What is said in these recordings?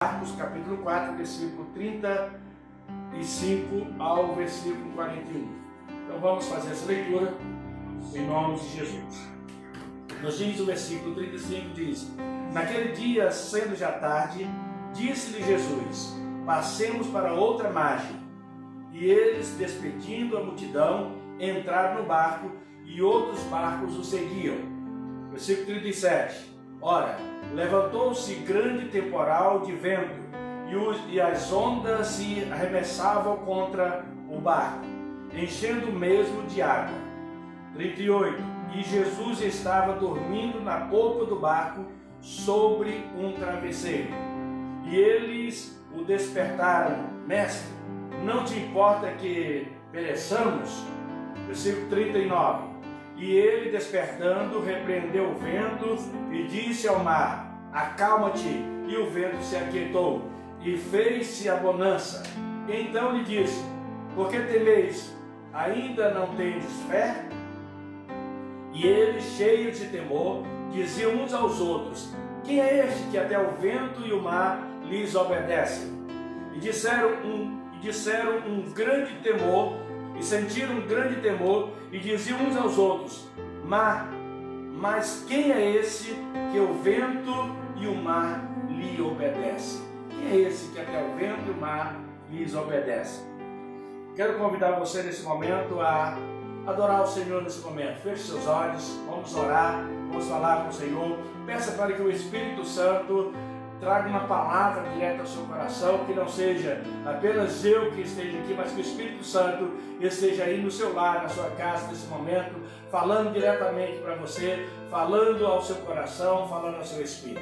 Marcos capítulo 4, versículo 35 ao versículo 41. Então vamos fazer essa leitura em nome de Jesus. Nos diz o versículo 35, diz: Naquele dia, sendo já tarde, disse-lhe Jesus: Passemos para outra margem. E eles, despedindo a multidão, entraram no barco e outros barcos o seguiam. Versículo 37. Ora, levantou-se grande temporal de vento, e as ondas se arremessavam contra o barco, enchendo mesmo de água. 38. E Jesus estava dormindo na polpa do barco, sobre um travesseiro. E eles o despertaram: Mestre, não te importa que pereçamos? Versículo 39. E ele, despertando, repreendeu o vento e disse ao mar: Acalma-te. E o vento se aquietou, e fez-se a bonança. Então lhe disse: Por que temeis? Ainda não tendes fé? E eles, cheios de temor, diziam uns aos outros: Quem é este que até o vento e o mar lhes obedecem? E disseram um grande temor, e sentiram um grande temor, e diziam uns aos outros: Mas quem é esse que o vento e o mar lhe obedecem? Quem é esse que até o vento e o mar lhes obedecem? Quero convidar você nesse momento a adorar o Senhor nesse momento. Feche seus olhos, vamos orar, vamos falar com o Senhor. Peça para que o Espírito Santo traga uma palavra direta ao seu coração, que não seja apenas eu que esteja aqui, mas que o Espírito Santo esteja aí no seu lar, na sua casa, nesse momento, falando diretamente para você, falando ao seu coração, falando ao seu espírito.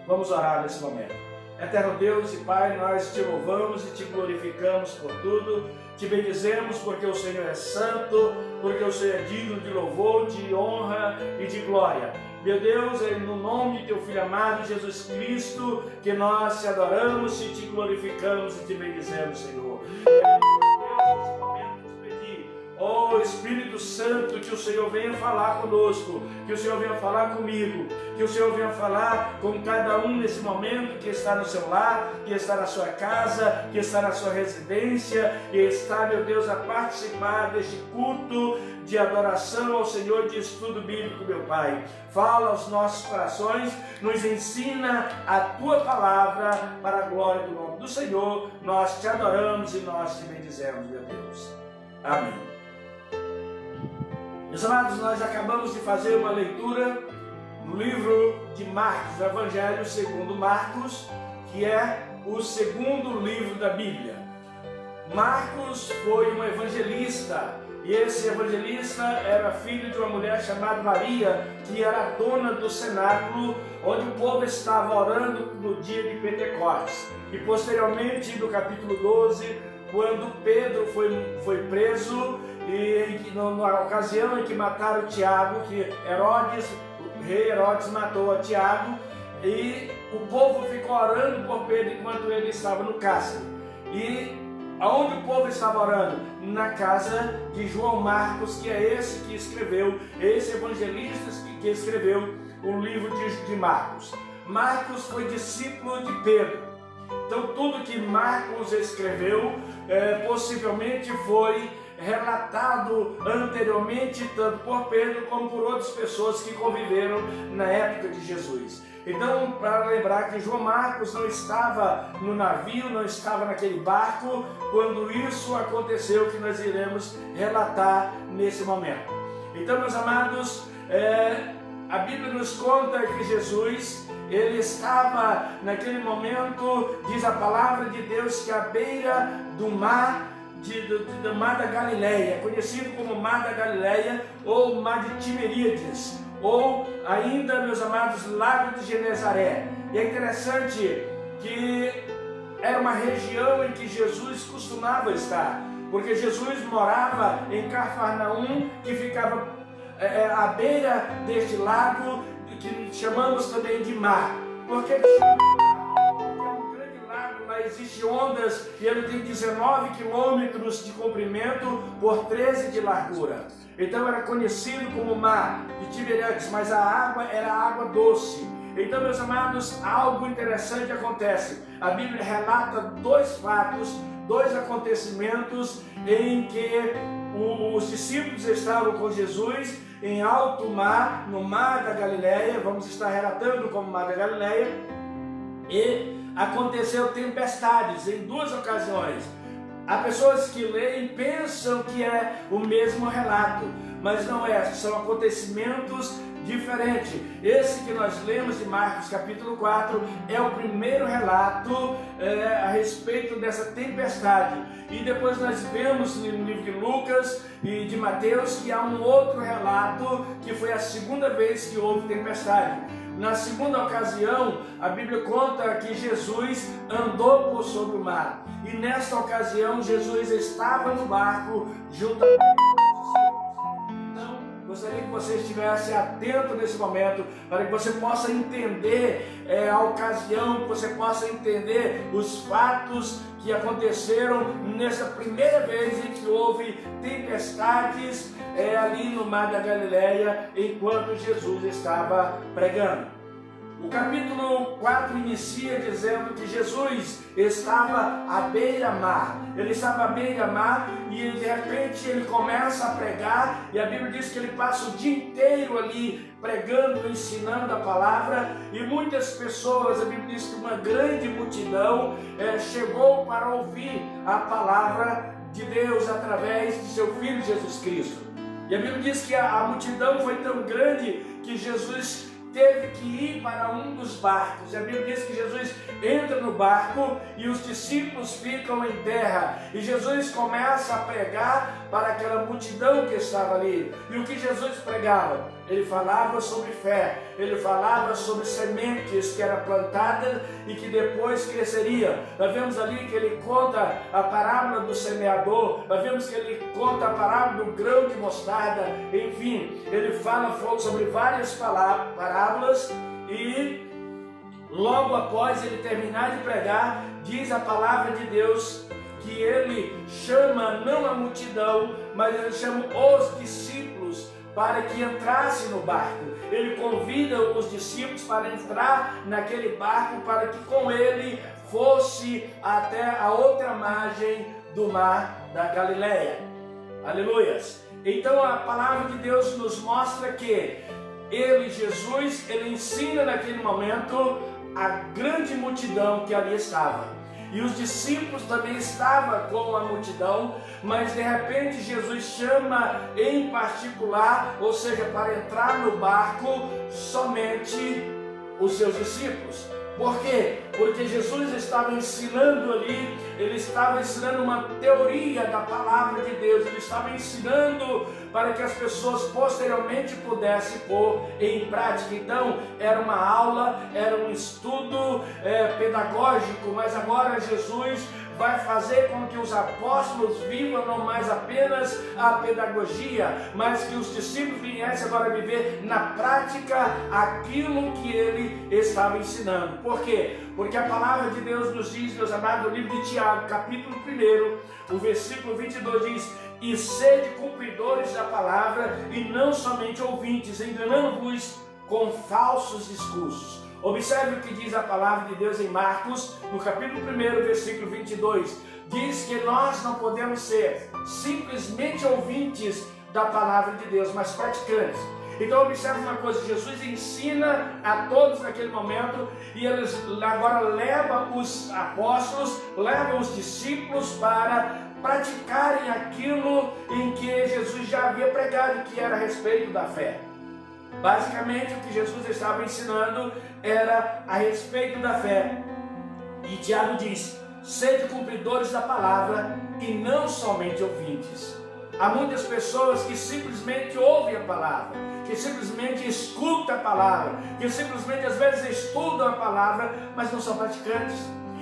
Vamos orar nesse momento. Eterno Deus e Pai, nós te louvamos e te glorificamos por tudo, te bendizemos porque o Senhor é santo, porque o Senhor é digno de louvor, de honra e de glória. Meu Deus, é no nome de teu Filho amado, Jesus Cristo, que nós te adoramos e te glorificamos e te bendizemos, Senhor. Nesse momento te pedi, ó Espírito Santo, que o Senhor venha falar conosco, que o Senhor venha falar comigo, que o Senhor venha falar com cada um nesse momento que está no seu lar, que está na sua casa, que está na sua residência, e está, meu Deus, a participar deste culto de adoração ao Senhor, de estudo bíblico, meu Pai. Fala aos nossos corações, nos ensina a Tua palavra para a glória do nome do Senhor. Nós te adoramos e nós te bendizemos, meu Deus. Amém. Meus amados, nós acabamos de fazer uma leitura no livro de Marcos, o Evangelho segundo Marcos, que é o segundo livro da Bíblia. Marcos foi um evangelista, e esse evangelista era filho de uma mulher chamada Maria, que era dona do cenáculo, onde o povo estava orando no dia de Pentecostes. E posteriormente, no capítulo 12, quando Pedro foi preso, e na ocasião em que mataram Tiago, que o rei Herodes matou a Tiago, e o povo ficou orando por Pedro enquanto ele estava no cárcere. E aonde o povo estava orando? Na casa de João Marcos, que é esse que escreveu, esse evangelista que escreveu o livro de Marcos. Marcos foi discípulo de Pedro. Então tudo que Marcos escreveu possivelmente foi relatado anteriormente tanto por Pedro como por outras pessoas que conviveram na época de Jesus. Então, para lembrar que João Marcos não estava no navio, não estava naquele barco quando isso aconteceu, que nós iremos relatar nesse momento. Então, meus amados, a Bíblia nos conta que Jesus, ele estava naquele momento, diz a palavra de Deus, que à beira do mar, do mar da Galileia, conhecido como Mar da Galileia ou Mar de Tiberíades, ou ainda, meus amados, Lago de Genezaré. E é interessante que era uma região em que Jesus costumava estar, porque Jesus morava em Cafarnaum, que ficava à beira deste lago, que chamamos também de mar. Porque lá existem ondas e ele tem 19 quilômetros de comprimento por 13 de largura. Então era conhecido como Mar de Tiberíades, mas a água era água doce. Então, meus amados, algo interessante acontece. A Bíblia relata dois fatos, dois acontecimentos em que os discípulos estavam com Jesus em alto mar, no mar da Galileia. Vamos estar relatando como mar da Galileia. E aconteceu tempestades em duas ocasiões. Há pessoas que leem e pensam que é o mesmo relato, mas não é, são acontecimentos diferentes. Esse que nós lemos de Marcos capítulo 4 é o primeiro relato a respeito dessa tempestade. E depois nós vemos no livro de Lucas e de Mateus que há um outro relato que foi a segunda vez que houve tempestade. Na segunda ocasião, a Bíblia conta que Jesus andou por sobre o mar. E nesta ocasião, Jesus estava no barco juntamente com os discípulos. Então, gostaria que você estivesse atento nesse momento, para que você possa entender a ocasião, que você possa entender os fatos que aconteceram nessa primeira vez em que houve tempestades ali no mar da Galileia, enquanto Jesus estava pregando. O capítulo 4 inicia dizendo que Jesus estava à beira-mar. Ele estava à beira-mar e de repente ele começa a pregar, e a Bíblia diz que ele passa o dia inteiro ali pregando, ensinando a palavra, e muitas pessoas, a Bíblia diz que uma grande multidão chegou para ouvir a palavra de Deus através de seu Filho Jesus Cristo. E a Bíblia diz que a multidão foi tão grande que Jesus teve que ir para um dos barcos. E a Bíblia diz que Jesus entra no barco e os discípulos ficam em terra. E Jesus começa a pregar para aquela multidão que estava ali. E o que Jesus pregava? Ele falava sobre fé, ele falava sobre sementes que eram plantadas e que depois cresceriam. Nós vemos ali que ele conta a parábola do semeador, nós vemos que ele conta a parábola do grão de mostarda, enfim, ele fala sobre várias parábolas e logo após ele terminar de pregar, diz a palavra de Deus que ele chama não a multidão, mas ele chama os discípulos para que entrasse no barco. Ele convida os discípulos para entrar naquele barco, para que com ele fosse até a outra margem do mar da Galileia. Aleluias! Então a palavra de Deus nos mostra que ele, Jesus, ele ensina naquele momento a grande multidão que ali estava. E os discípulos também estavam com a multidão, mas de repente Jesus chama em particular, ou seja, para entrar no barco, somente os seus discípulos. Por quê? Porque Jesus estava ensinando ali, ele estava ensinando uma teoria da palavra de Deus, ele estava ensinando para que as pessoas posteriormente pudessem pôr em prática. Então, era uma aula, era um estudo pedagógico, mas agora Jesus vai fazer com que os apóstolos vivam não mais apenas a pedagogia, mas que os discípulos viessem agora a viver na prática aquilo que ele estava ensinando. Por quê? Porque a palavra de Deus nos diz, meus amados, no livro de Tiago, capítulo 1, o versículo 22 diz: e sede cumpridores da palavra e não somente ouvintes, enganando-vos com falsos discursos. Observe o que diz a palavra de Deus em Marcos, no capítulo 1, versículo 22. Diz que nós não podemos ser simplesmente ouvintes da palavra de Deus, mas praticantes. Então observe uma coisa, Jesus ensina a todos naquele momento, e eles agora levam os apóstolos, levam os discípulos para praticarem aquilo em que Jesus já havia pregado, que era a respeito da fé. Basicamente o que Jesus estava ensinando era a respeito da fé. E Tiago diz: sede cumpridores da palavra e não somente ouvintes. Há muitas pessoas que simplesmente ouvem a palavra, que simplesmente escutam a palavra, que simplesmente às vezes estudam a palavra, mas não são praticantes.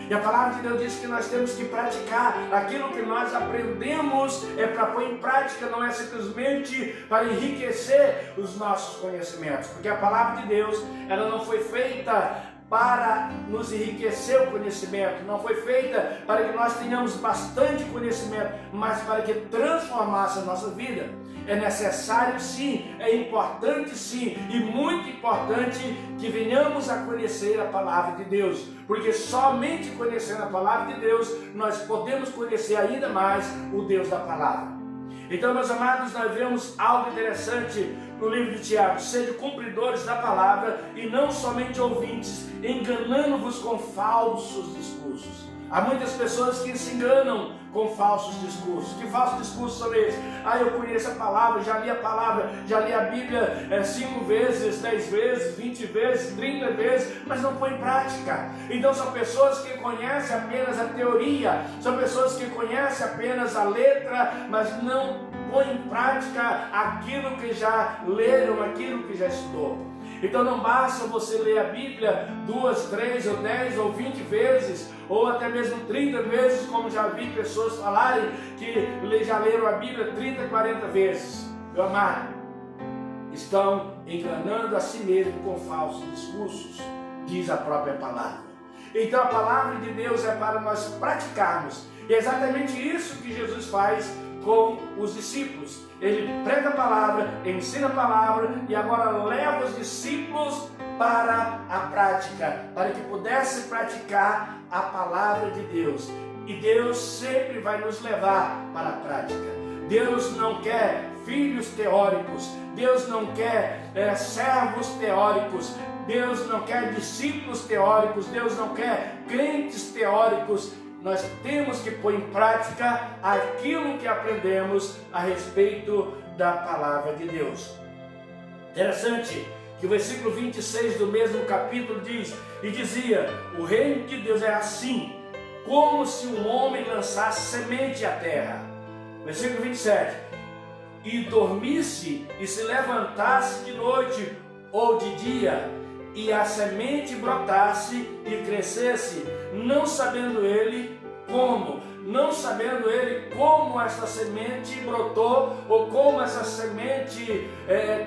E a palavra de Deus diz que nós temos que praticar aquilo que nós aprendemos, para pôr em prática, não é simplesmente para enriquecer os nossos conhecimentos, porque a palavra de Deus, ela não foi feita para nos enriquecer o conhecimento, não foi feita para que nós tenhamos bastante conhecimento, mas para que transformasse a nossa vida. É necessário sim, é importante sim, e muito importante que venhamos a conhecer a palavra de Deus, porque somente conhecendo a palavra de Deus, nós podemos conhecer ainda mais o Deus da palavra. Então, meus amados, nós vemos algo interessante no livro de Tiago: sede cumpridores da palavra e não somente ouvintes, enganando-vos com falsos discursos. Há muitas pessoas que se enganam com falsos discursos. Que falsos discursos são esses? Eu conheço a palavra, já li a palavra, já li a Bíblia 5 vezes, 10 vezes, 20 vezes, 30 vezes, mas não põe em prática. Então são pessoas que conhecem apenas a teoria, são pessoas que conhecem apenas a letra, mas não põem em prática aquilo que já leram, aquilo que já estudou. Então não basta você ler a Bíblia 2, 3, ou 10, ou 20 vezes, ou até mesmo 30 vezes, como já vi pessoas falarem que já leram a Bíblia 30, 40 vezes. Meu amado, estão enganando a si mesmo com falsos discursos, diz a própria palavra. Então a palavra de Deus é para nós praticarmos. E é exatamente isso que Jesus faz com os discípulos. Ele prega a palavra, ensina a palavra e agora leva os discípulos para a prática, para que pudesse praticar a palavra de Deus. E Deus sempre vai nos levar para a prática. Deus não quer filhos teóricos, Deus não quer servos teóricos, Deus não quer discípulos teóricos, Deus não quer crentes teóricos. Nós temos que pôr em prática aquilo que aprendemos a respeito da palavra de Deus. Interessante que o versículo 26 do mesmo capítulo diz, e dizia: o reino de Deus é assim, como se um homem lançasse semente à terra. Versículo 27, e dormisse e se levantasse de noite ou de dia, e a semente brotasse e crescesse, não sabendo ele como esta semente brotou ou como essa semente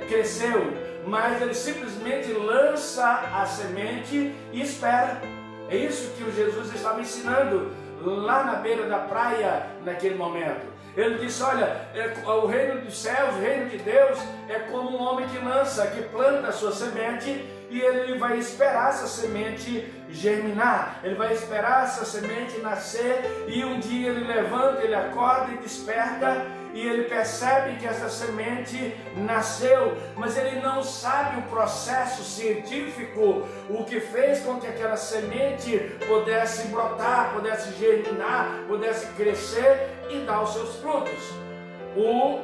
cresceu, mas ele simplesmente lança a semente e espera. É isso que o Jesus estava ensinando lá na beira da praia naquele momento. Ele disse: olha, o reino dos céus, o reino de Deus é como um homem que lança, que planta a sua semente, e ele vai esperar essa semente germinar, ele vai esperar essa semente nascer, e um dia ele levanta, ele acorda e desperta, e ele percebe que essa semente nasceu, mas ele não sabe o processo científico, o que fez com que aquela semente pudesse brotar, pudesse germinar, pudesse crescer e dar os seus frutos. O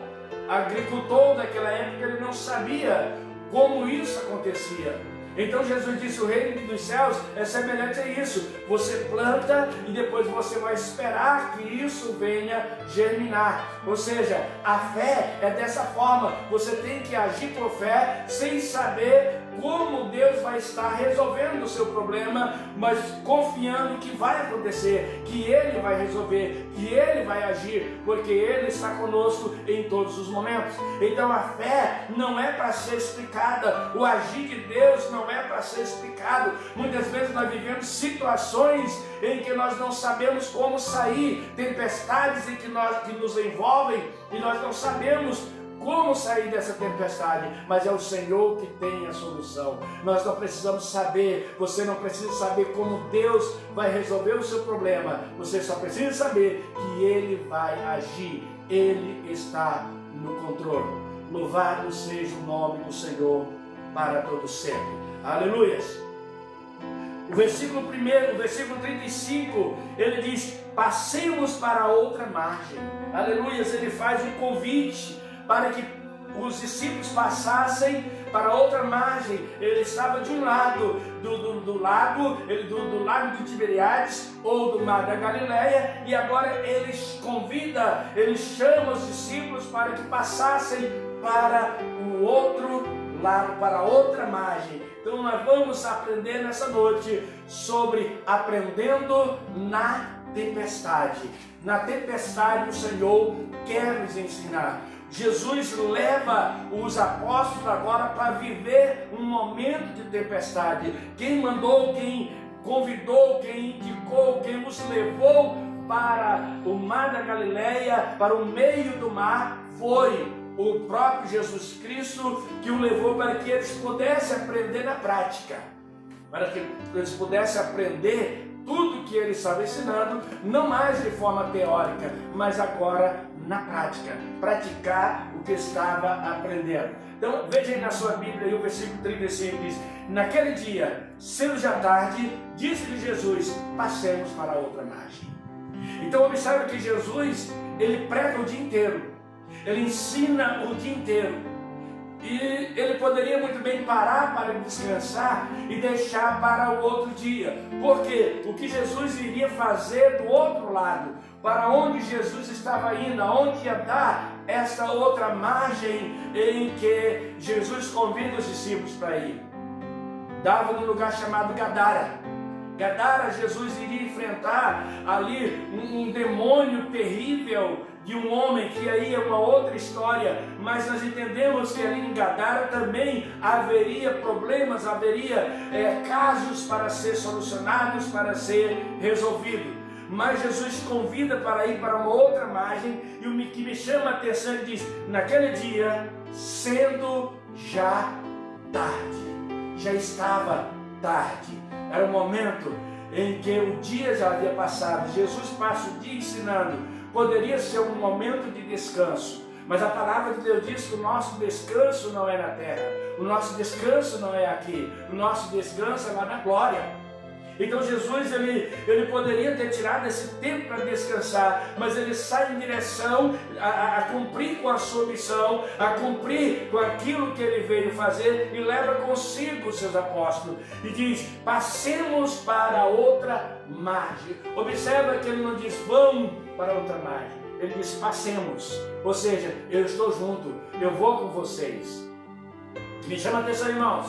agricultor daquela época, ele não sabia como isso acontecia. Então Jesus disse: o reino dos céus é semelhante a isso. Você planta e depois você vai esperar que isso venha germinar. Ou seja, a fé é dessa forma. Você tem que agir por fé sem saber como Deus vai estar resolvendo o seu problema, mas confiando que vai acontecer, que Ele vai resolver, que Ele vai agir, porque Ele está conosco em todos os momentos. Então a fé não é para ser explicada, o agir de Deus não é para ser explicado. Muitas vezes nós vivemos situações em que nós não sabemos como sair, tempestades em que nos envolvem e nós não sabemos como sair dessa tempestade, mas é o Senhor que tem a solução. Nós não precisamos saber, você não precisa saber como Deus vai resolver o seu problema, você só precisa saber que Ele vai agir, Ele está no controle. Louvado seja o nome do Senhor para todo sempre. Aleluias! O versículo 1, o versículo 35, ele diz: passemos para outra margem. Aleluias! Ele faz um convite para que os discípulos passassem para outra margem. Ele estava de um lado do lago de Tiberíades ou do mar da Galileia, e agora ele convida, ele chama os discípulos para que passassem para o outro lado, para outra margem. Então nós vamos aprender nessa noite sobre aprendendo na tempestade. Na tempestade o Senhor quer nos ensinar. Jesus leva os apóstolos agora para viver um momento de tempestade. Quem mandou, quem convidou, quem indicou, quem os levou para o mar da Galileia, para o meio do mar, foi o próprio Jesus Cristo que o levou para que eles pudessem aprender na prática, para que eles pudessem aprender tudo que ele estava ensinando, não mais de forma teórica, mas agora na prática, praticar o que estava aprendendo. Então veja aí na sua Bíblia, aí, o versículo 35 diz: naquele dia, sendo já tarde, disse-lhe Jesus: passemos para outra margem. Então observe que Jesus, ele prega o dia inteiro, ele ensina o dia inteiro. E ele poderia muito bem parar para descansar e deixar para o outro dia. Porque o que Jesus iria fazer do outro lado, para onde Jesus estava indo, aonde ia dar essa outra margem em que Jesus convida os discípulos para ir, dava num lugar chamado Gadara. Gadara, Jesus iria enfrentar ali um demônio terrível de um homem, que aí é uma outra história, mas nós entendemos que ali em Gadara também haveria problemas, haveria casos para ser solucionados, para ser resolvido. Mas Jesus convida para ir para uma outra margem, e o que me chama a atenção, ele diz: naquele dia, sendo já tarde, já estava tarde. Era o momento em que o dia já havia passado. Jesus passa o dia ensinando. Poderia ser um momento de descanso, mas a palavra de Deus diz que o nosso descanso não é na terra, o nosso descanso não é aqui, o nosso descanso é lá na glória. Então Jesus, ele poderia ter tirado esse tempo para descansar, mas ele sai em direção a cumprir com a sua missão, a cumprir com aquilo que ele veio fazer, e leva consigo os seus apóstolos e diz: passemos para outra margem. Observa que ele não diz vão para outra margem, ele diz passemos, ou seja, eu estou junto, eu vou com vocês. O que me chama a atenção, irmãos,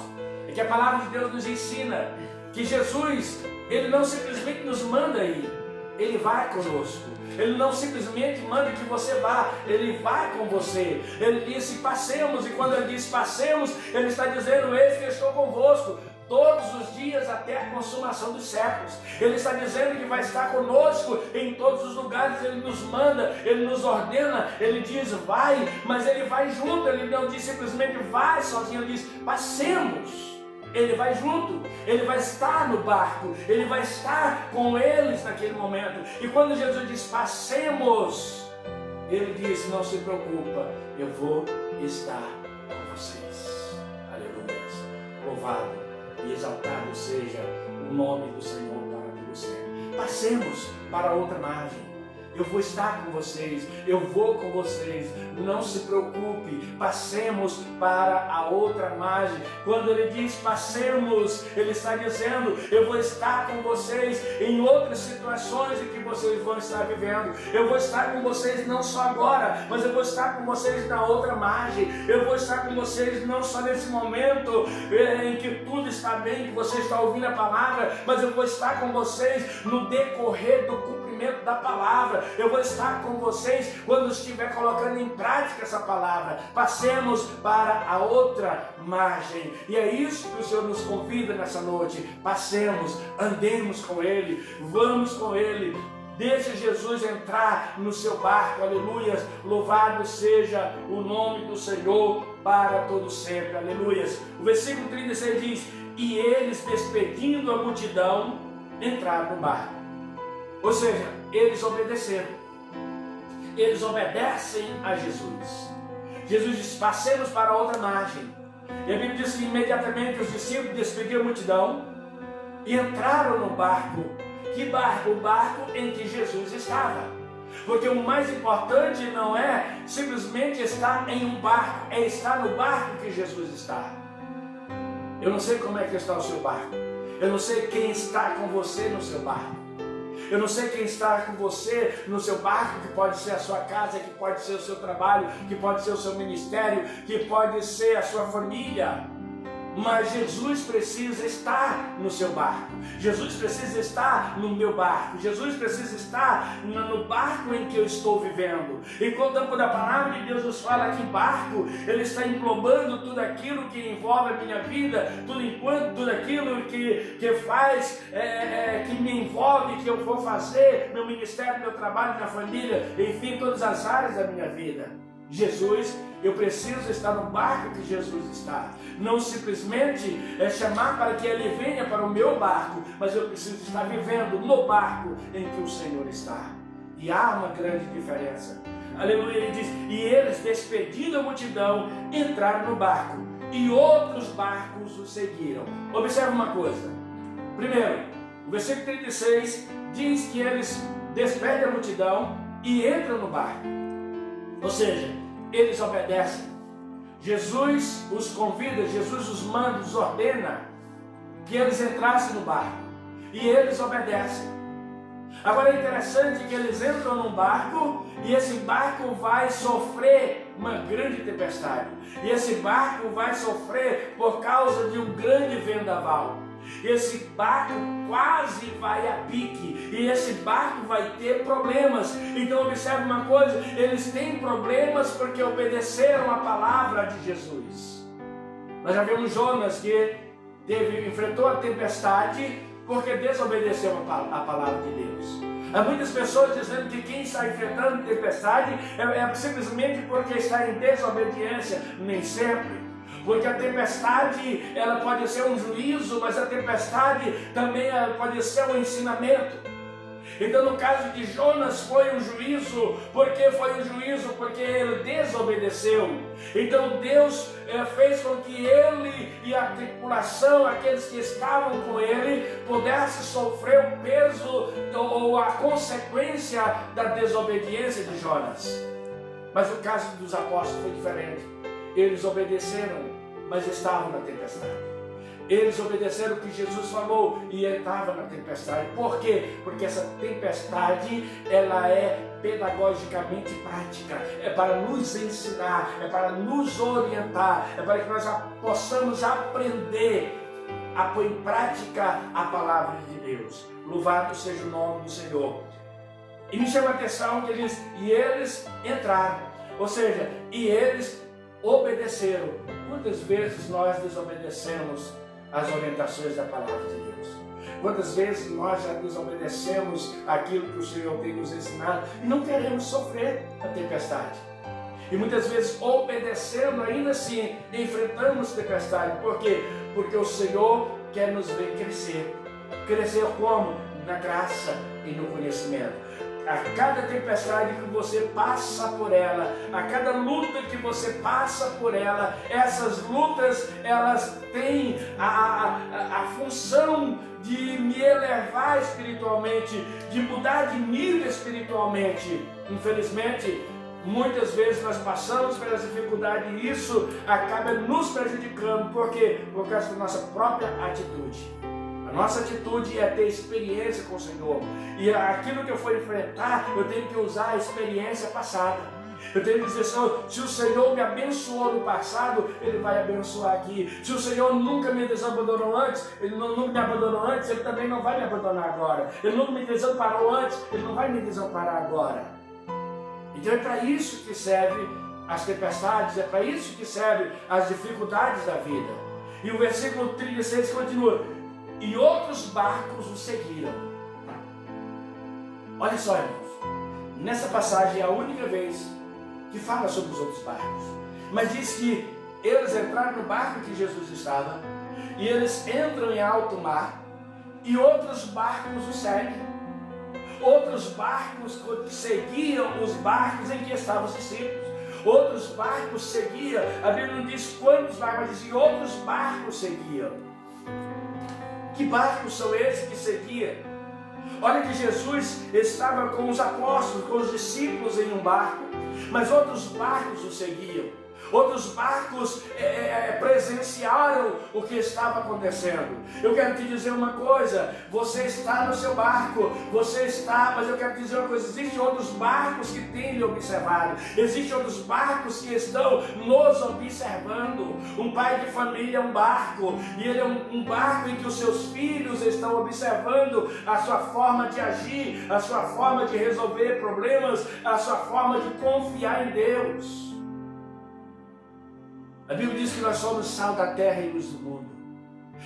é que a palavra de Deus nos ensina que Jesus, ele não simplesmente nos manda ir, ele vai conosco. Ele não simplesmente manda que você vá, ele vai com você. Ele disse passemos, e quando ele diz passemos, ele está dizendo: eis que eu estou convosco todos os dias até a consumação dos séculos. Ele está dizendo que vai estar conosco em todos os lugares. Ele nos manda, ele nos ordena, ele diz vai, mas ele vai junto. Ele não diz simplesmente vai sozinho, ele diz passemos. Ele vai junto, ele vai estar no barco, ele vai estar com eles naquele momento. E quando Jesus diz passemos, ele diz: não se preocupa, eu vou estar com vocês. Aleluia. Louvado e exaltado seja o nome do Senhor para você. Passemos para outra margem. Eu vou estar com vocês, eu vou com vocês, não se preocupe, passemos para a outra margem. Quando ele diz passemos, ele está dizendo: eu vou estar com vocês em outras situações em que vocês vão estar vivendo. Eu vou estar com vocês não só agora, mas eu vou estar com vocês na outra margem. Eu vou estar com vocês não só nesse momento em que tudo está bem, que você está ouvindo a palavra, mas eu vou estar com vocês no decorrer do cumprimento da palavra. Eu vou estar com vocês quando estiver colocando em prática essa palavra. Passemos para a outra margem. E é isso que o Senhor nos convida nessa noite. Passemos, andemos com Ele, vamos com Ele. Deixe Jesus entrar no seu barco, aleluias. Louvado seja o nome do Senhor para todo sempre, aleluias. O versículo 36 diz: e eles, despedindo a multidão, entraram no barco. Ou seja, eles obedeceram. Eles obedecem a Jesus. Jesus diz: passemos para outra margem. E a Bíblia diz que imediatamente os discípulos despediram a multidão e entraram no barco. Que barco? O barco em que Jesus estava. Porque o mais importante não é simplesmente estar em um barco, é estar no barco que Jesus está. Eu não sei como é que está o seu barco. Eu não sei quem está com você no seu barco. Eu não sei quem está com você no seu barco, que pode ser a sua casa, que pode ser o seu trabalho, que pode ser o seu ministério, que pode ser a sua família. Mas Jesus precisa estar no seu barco. Jesus precisa estar no meu barco. Jesus precisa estar no barco em que eu estou vivendo. E quando a palavra de Deus nos fala que barco, ele está englobando tudo aquilo que envolve a minha vida, tudo aquilo que faz, que me envolve, que eu vou fazer, meu ministério, meu trabalho, minha família, enfim, todas as áreas da minha vida. Jesus, eu preciso estar no barco que Jesus está. Não simplesmente chamar para que Ele venha para o meu barco, mas eu preciso estar vivendo no barco em que o Senhor está. E há uma grande diferença. Aleluia, ele diz, e eles, despedindo a multidão, entraram no barco, e outros barcos o seguiram. Observe uma coisa. Primeiro, o versículo 36 diz que eles despedem a multidão e entram no barco. Ou seja, eles obedecem. Jesus os convida, Jesus os manda, os ordena que eles entrassem no barco. E eles obedecem. Agora é interessante que eles entram num barco e esse barco vai sofrer uma grande tempestade. E esse barco vai sofrer por causa de um grande vendaval. Esse barco quase vai a pique e esse barco vai ter problemas. Então observe uma coisa, eles têm problemas porque obedeceram a palavra de Jesus. Nós já vimos Jonas que enfrentou a tempestade porque desobedeceu a palavra de Deus. Há muitas pessoas dizendo que quem está enfrentando tempestade é simplesmente porque está em desobediência. Nem sempre. Porque a tempestade, ela pode ser um juízo, mas a tempestade também pode ser um ensinamento. Então no caso de Jonas foi um juízo. Por que foi um juízo? Porque ele desobedeceu. Então Deus fez com que ele e a tripulação, aqueles que estavam com ele, pudessem sofrer o peso ou a consequência da desobediência de Jonas. Mas o caso dos apóstolos foi diferente. Eles obedeceram, mas estavam na tempestade. Eles obedeceram o que Jesus falou e estavam na tempestade. Por quê? Porque essa tempestade, ela é pedagogicamente prática. É para nos ensinar, é para nos orientar, é para que nós possamos aprender a pôr em prática a palavra de Deus. Louvado seja o nome do Senhor. E me chama a atenção que eles entraram, ou seja, e eles obedeceram. Quantas vezes nós desobedecemos as orientações da palavra de Deus? Quantas vezes nós já desobedecemos aquilo que o Senhor tem nos ensinado e não queremos sofrer a tempestade? E muitas vezes obedecendo, ainda assim, enfrentamos tempestade. Por quê? Porque o Senhor quer nos ver crescer. Crescer como? Na graça e no conhecimento. A cada tempestade que você passa por ela, a cada luta que você passa por ela, essas lutas, elas têm a função de me elevar espiritualmente, de mudar de nível espiritualmente. Infelizmente, muitas vezes nós passamos pelas dificuldades e isso acaba nos prejudicando. Por quê? Por causa da nossa própria atitude. A nossa atitude é ter experiência com o Senhor. E aquilo que eu for enfrentar, eu tenho que usar a experiência passada. Eu tenho que dizer, Senhor, se o Senhor me abençoou no passado, Ele vai abençoar aqui. Se o Senhor nunca me desabandonou antes, Ele não me abandonou antes, Ele também não vai me abandonar agora. Ele nunca me desamparou antes, Ele não vai me desamparar agora. Então é para isso que serve as tempestades, é para isso que serve as dificuldades da vida. E o versículo 36 continua. E outros barcos o seguiram. Olha só, irmãos. Nessa passagem é a única vez que fala sobre os outros barcos. Mas diz que eles entraram no barco que Jesus estava. E eles entram em alto mar. E outros barcos o seguem. Outros barcos seguiam os barcos em que estavam os discípulos. Outros barcos seguiam. A Bíblia não diz quantos barcos, mas diz que outros barcos seguiam. Que barcos são esses que seguiam? Olha que Jesus estava com os apóstolos, com os discípulos em um barco, mas outros barcos o seguiam. Outros barcos presenciaram o que estava acontecendo. Eu quero te dizer uma coisa, você está no seu barco, mas eu quero te dizer uma coisa, existem outros barcos que têm lhe observado, existem outros barcos que estão nos observando. Um pai de família é um barco, e ele é um barco em que os seus filhos estão observando a sua forma de agir, a sua forma de resolver problemas, a sua forma de confiar em Deus. A Bíblia diz que nós somos sal da terra e luz do mundo.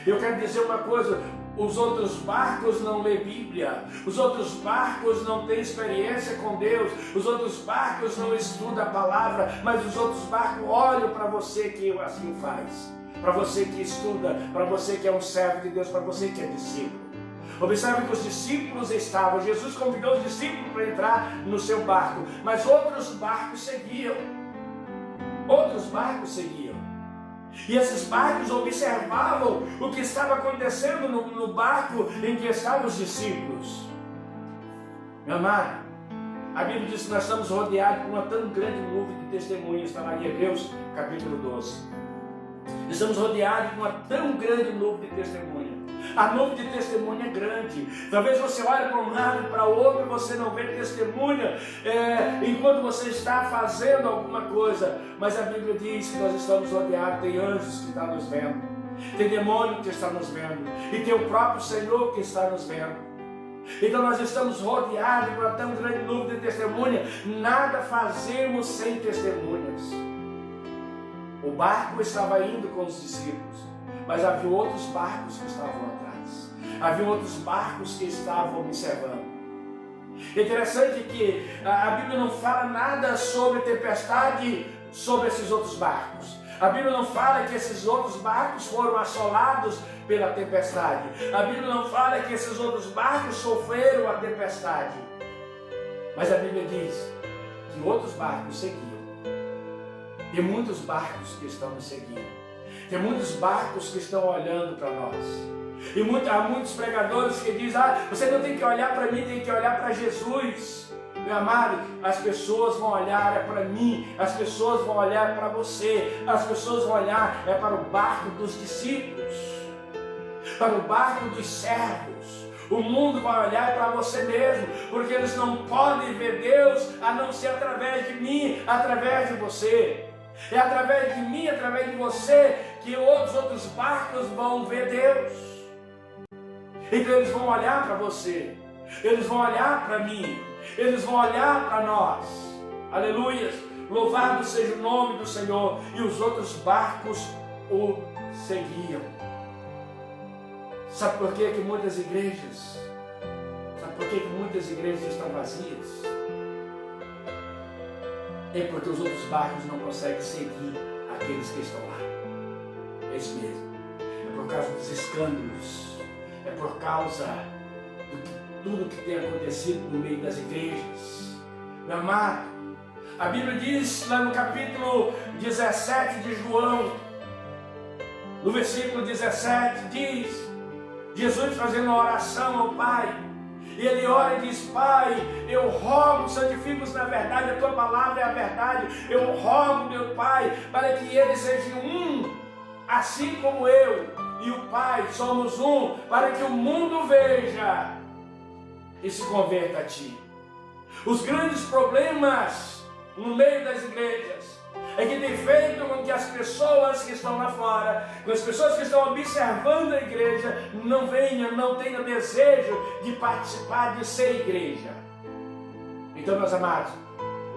Eu quero dizer uma coisa, Os outros barcos não lêem Bíblia, os outros barcos não têm experiência com Deus, os outros barcos não estudam a palavra, mas os outros barcos olham para você que assim faz, para você que estuda, para você que é um servo de Deus, para você que é discípulo. Observe que os discípulos estavam, Jesus convidou os discípulos para entrar no seu barco, mas outros barcos seguiam. Outros barcos seguiam. E esses barcos observavam o que estava acontecendo no barco em que estavam os discípulos. Meu amado, a Bíblia diz que nós estamos rodeados por uma tão grande nuvem de testemunhas, está lá em Hebreus capítulo 12. Estamos rodeados por uma tão grande nuvem de testemunha. A nuvem de testemunha é grande. Talvez você olhe para um lado e para o outro e você não vê testemunha enquanto você está fazendo alguma coisa. Mas a Bíblia diz que nós estamos rodeados, tem anjos que estão nos vendo, tem demônio que está nos vendo, e tem o próprio Senhor que está nos vendo. Então nós estamos rodeados por uma tão grande nuvem de testemunha. Nada fazemos sem testemunhas. O barco estava indo com os discípulos, mas havia outros barcos que estavam atrás. Havia outros barcos que estavam observando. É interessante que a Bíblia não fala nada sobre tempestade sobre esses outros barcos. A Bíblia não fala que esses outros barcos foram assolados pela tempestade. A Bíblia não fala que esses outros barcos sofreram a tempestade. Mas a Bíblia diz que outros barcos seguiam. Tem muitos barcos que estão nos seguindo. Tem muitos barcos que estão olhando para nós. E há muitos pregadores que dizem: você não tem que olhar para mim, tem que olhar para Jesus. Meu amado, as pessoas vão olhar para mim, as pessoas vão olhar para você, as pessoas vão olhar para o barco dos discípulos, para o barco dos servos. O mundo vai olhar para você mesmo, porque eles não podem ver Deus a não ser através de mim, através de você. É através de mim, através de você, que os outros barcos vão ver Deus. Então eles vão olhar para você, eles vão olhar para mim, eles vão olhar para nós. Aleluia! Louvado seja o nome do Senhor. E os outros barcos o seguiam. Sabe por que muitas igrejas, muitas igrejas estão vazias? É porque os outros barcos não conseguem seguir aqueles que estão lá. É isso mesmo. É por causa dos escândalos. É por causa de tudo que tem acontecido no meio das igrejas. Meu amado, a Bíblia diz lá no capítulo 17 de João, no versículo 17, diz Jesus fazendo uma oração ao Pai. E ele ora e diz: Pai, eu rogo, santifica-os na verdade, a tua palavra é a verdade. Eu rogo, meu Pai, para que eles sejam um, assim como eu e o Pai somos um, para que o mundo veja e se converta a ti. Os grandes problemas no meio das igrejas é que tem feito com que as pessoas que estão lá fora, com as pessoas que estão observando a igreja, não tenham desejo de participar, de ser igreja. Então, meus amados,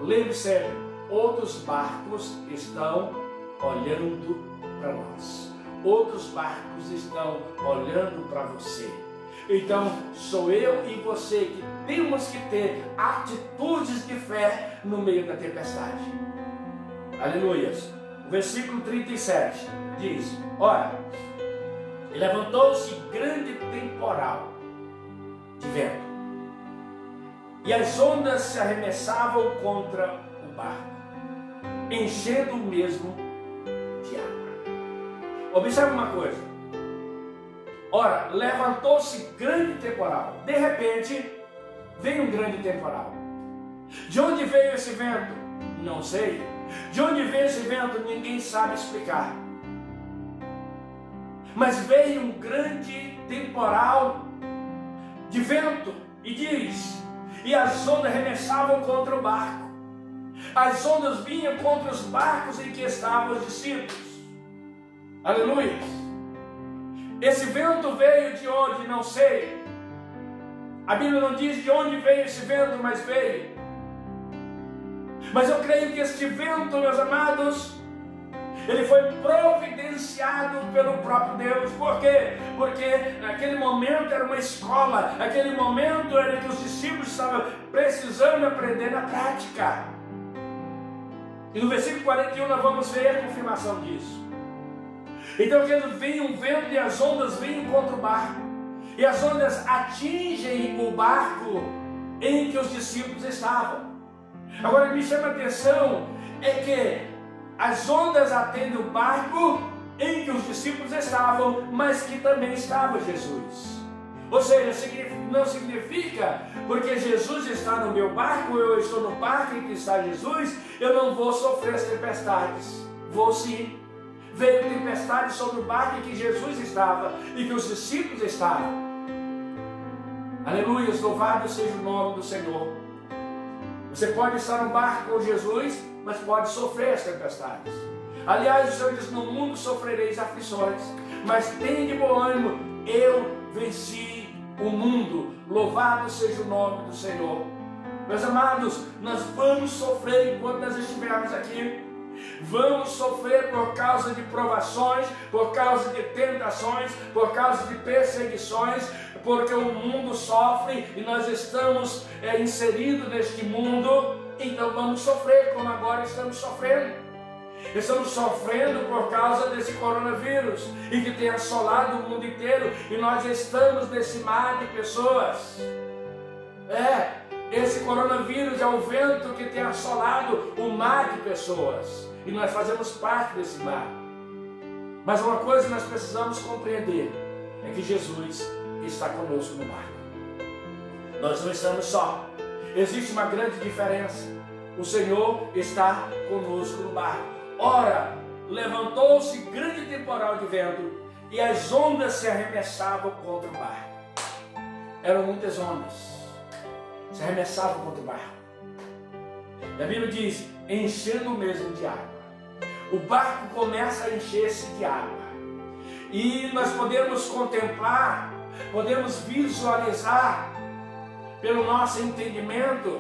lembre-se sempre, outros barcos estão olhando para nós. Outros barcos estão olhando para você. Então, sou eu e você que temos que ter atitudes de fé no meio da tempestade. Aleluia. O versículo 37 diz: ora, levantou-se grande temporal de vento, e as ondas se arremessavam contra o barco, enchendo o mesmo de água. Observe uma coisa. Ora, levantou-se grande temporal. De repente, veio um grande temporal. De onde veio esse vento? Não sei. De onde veio esse vento? Ninguém sabe explicar. Mas veio um grande temporal de vento, e diz: e as ondas arremessavam contra o barco. As ondas vinham contra os barcos em que estavam os discípulos. Aleluia. Esse vento veio de onde? Não sei. A Bíblia não diz de onde veio esse vento, mas veio. Mas eu creio que este vento, meus amados, Ele foi providenciado pelo próprio Deus. Por quê? Porque naquele momento era uma escola, aquele momento era que os discípulos estavam precisando aprender na prática. E no versículo 41 nós vamos ver a confirmação disso. Então quando vem um vento e as ondas vêm contra o barco, e as ondas atingem o barco em que os discípulos estavam. Agora me chama a atenção é que as ondas atendem o barco em que os discípulos estavam, mas que também estava Jesus. Ou seja, não significa porque Jesus está no meu barco, eu estou no barco em que está Jesus, eu não vou sofrer as tempestades. Vou sim. Veio tempestade sobre o barco em que Jesus estava e que os discípulos estavam. Aleluia, louvado seja o nome do Senhor. Você pode estar no barco com Jesus, mas pode sofrer as tempestades. Aliás, o Senhor diz: no mundo sofrereis aflições, mas tem de bom ânimo, eu venci o mundo. Louvado seja o nome do Senhor. Meus amados, nós vamos sofrer enquanto nós estivermos aqui. Vamos sofrer por causa de provações, por causa de tentações, por causa de perseguições, porque o mundo sofre e nós estamos inseridos neste mundo, então vamos sofrer como agora estamos sofrendo. Estamos sofrendo por causa desse coronavírus e que tem assolado o mundo inteiro, e nós estamos nesse mar de pessoas. Esse coronavírus é o vento que tem assolado o mar de pessoas, e nós fazemos parte desse mar. Mas uma coisa nós precisamos compreender é que Jesus está conosco no barco. Nós não estamos só. Existe uma grande diferença. O Senhor está conosco no barco. Ora, levantou-se grande temporal de vento e as ondas se arremessavam contra o barco. Eram muitas ondas. Se arremessavam contra o barco. E a Bíblia diz: enchendo mesmo de água. O barco começa a encher-se de água. E nós podemos contemplar, podemos visualizar, pelo nosso entendimento,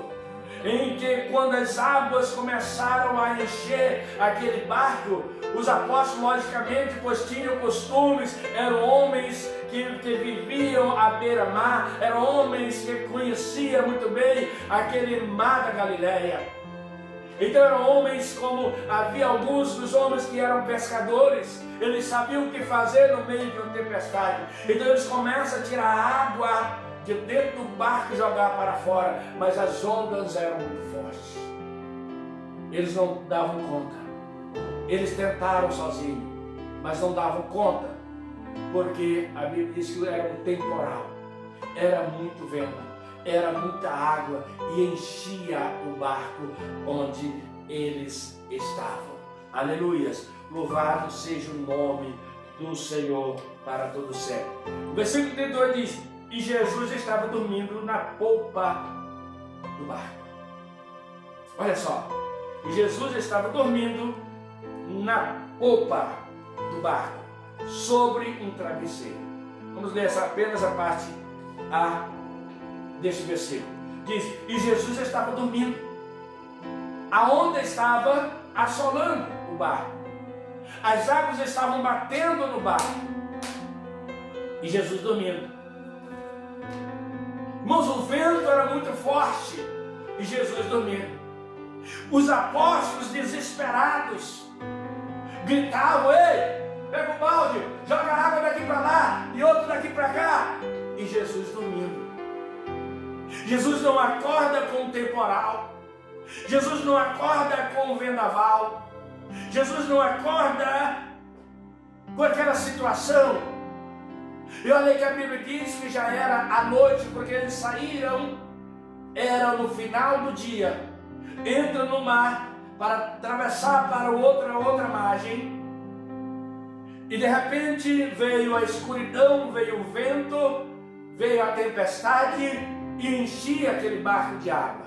em que quando as águas começaram a encher aquele barco, os apóstolos, logicamente, pois tinham costumes, eram homens que viviam à beira-mar, eram homens que conheciam muito bem aquele mar da Galileia. Então eram homens, como havia alguns dos homens que eram pescadores, eles sabiam o que fazer no meio de uma tempestade. Então eles começam a tirar água de dentro do barco e jogar para fora, mas as ondas eram muito fortes. Eles não davam conta. Eles tentaram sozinhos, mas não davam conta, porque a Bíblia diz que era um temporal, era muito vento, era muita água e enchia o barco onde eles estavam. Aleluias, louvado seja o nome do Senhor para todo sempre. O versículo 32 diz: e Jesus estava dormindo na polpa do barco. Olha só, Jesus estava dormindo na polpa do barco, sobre um travesseiro. Vamos ler apenas a parte A deste versículo. Diz: e Jesus estava dormindo. A onda estava assolando o barco. As águas estavam batendo no barco. E Jesus dormindo. Irmãos, o vento era muito forte. E Jesus dormindo. Os apóstolos desesperados gritavam: ei, pega o balde, joga a água daqui para lá e outro daqui para cá. E Jesus dormindo. Jesus não acorda com o temporal. Jesus não acorda com o vendaval. Jesus não acorda com aquela situação. Eu olhei que a Bíblia diz que já era à noite, porque eles saíram, era no final do dia, entram no mar para atravessar para outra margem, e de repente veio a escuridão, veio o vento, veio a tempestade e enchia aquele barco de água.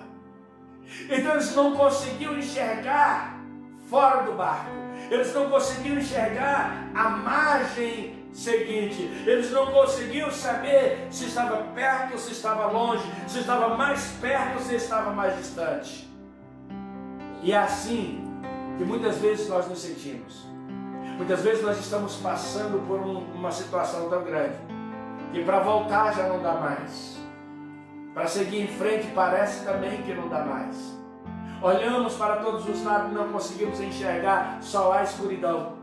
Então eles não conseguiam enxergar fora do barco, eles não conseguiam enxergar a margem seguinte, eles não conseguiam saber se estava perto ou se estava longe, se estava mais perto ou se estava mais distante. E é assim que muitas vezes nós nos sentimos. Muitas vezes nós estamos passando por uma situação tão grande que para voltar já não dá mais. Para seguir em frente parece também que não dá mais. Olhamos para todos os lados e não conseguimos enxergar, só há escuridão.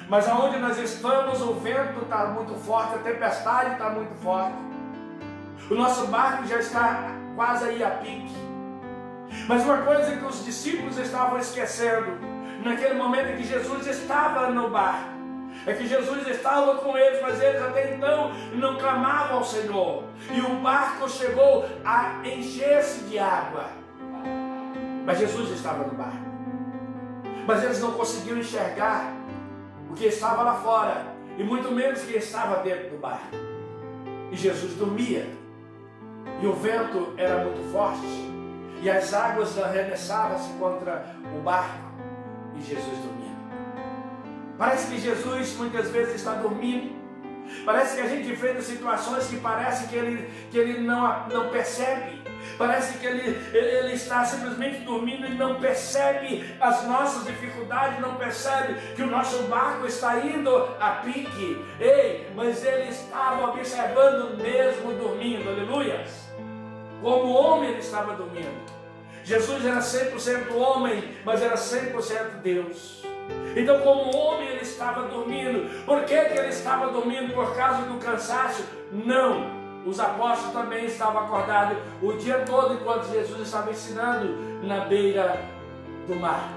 Mas aonde nós estamos, o vento está muito forte, a tempestade está muito forte. O nosso barco já está quase aí a pique. Mas uma coisa que os discípulos estavam esquecendo, naquele momento em que Jesus estava no barco, é que Jesus estava com eles, mas eles até então não clamavam ao Senhor. E o barco chegou a encher-se de água. Mas Jesus estava no barco. Mas eles não conseguiam enxergar o que estava lá fora, e muito menos o que estava dentro do barco. E Jesus dormia. E o vento era muito forte. E as águas arremessavam-se contra o barco. E Jesus dormia. Parece que Jesus muitas vezes está dormindo. Parece que a gente enfrenta situações que parece que ele não percebe. Parece que ele está simplesmente dormindo e não percebe as nossas dificuldades, não percebe que o nosso barco está indo a pique. Ei, mas ele estava observando mesmo dormindo, aleluia. Como homem ele estava dormindo. Jesus era 100% homem, mas era 100% Deus. Então, como homem, ele estava dormindo. Por que ele estava dormindo? Por causa do cansaço? Não. Os apóstolos também estavam acordados o dia todo enquanto Jesus estava ensinando na beira do mar.